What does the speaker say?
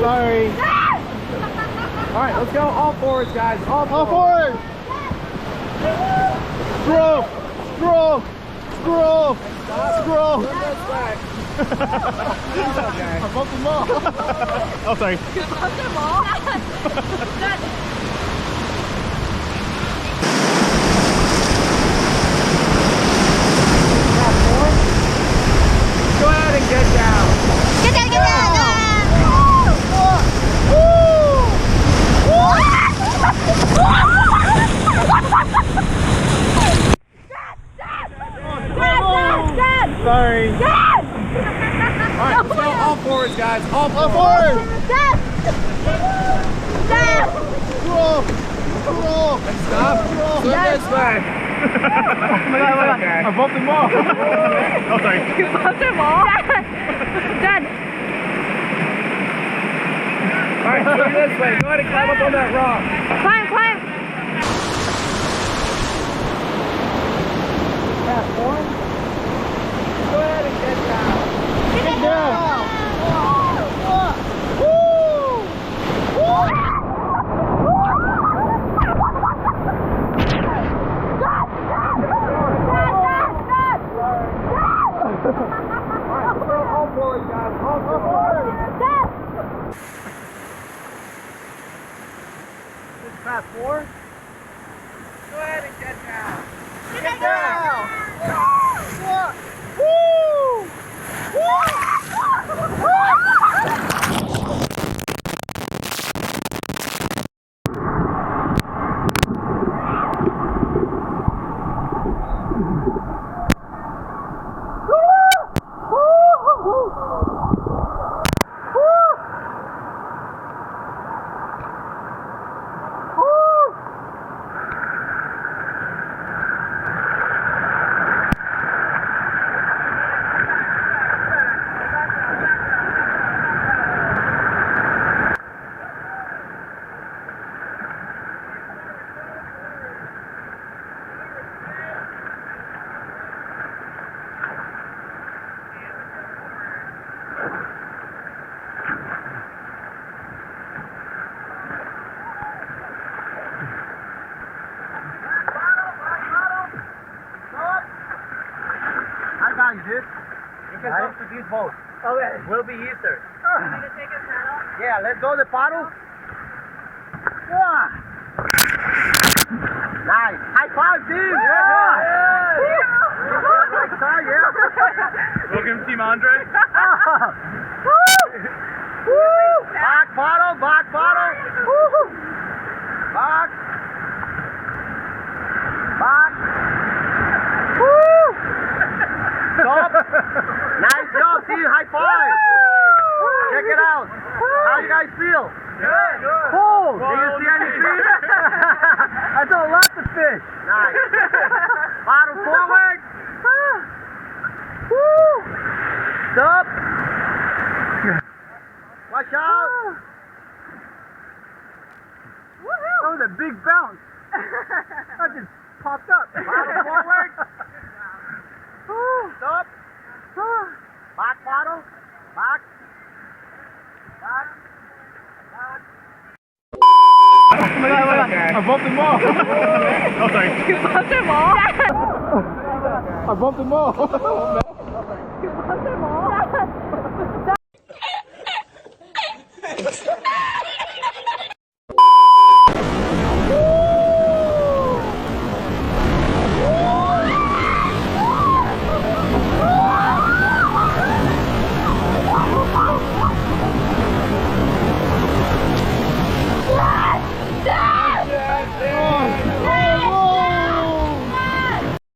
Sorry. All right, let's go all forwards, guys. All forward. Scroll. Scroll. Scroll. Scroll. Okay. I bumped them all. Oh, sorry. You bumped them all? Go ahead and get down. Get down, get down! Sorry. Alright, let's go all forwards, guys. All forwards. Forward. Scroll. Scroll. And stop. Swim this way. Okay. I bumped them all. Oh, sorry. You bumped them all? Dad. Alright, swim this way. Go ahead and climb up on that rock. Climb, climb. Pass forward. Go ahead and get down. Get down. Alright, let's go all forwards, guys. All forwards. Just pass forward. Go ahead and get down. Get down. You can come to this boat. Okay. Will be easier. Yeah, let's go the paddle. Nice. High five, team. Right side, yeah. Welcome, Team Andre. Back paddle, back paddle. Back. Back. Stop. Nice job, team. High five. Check it out. How you guys feel? Good. Cool. Did you see any fish? I saw lots of fish. Nice. Paddle forward. Stop. Watch out. That was a big bounce. That just popped up. Paddle forward. Stop. Back paddle. Back. Back. Back. I bumped them all. Oh, sorry. You bumped them all? I bumped them all. You bumped them all?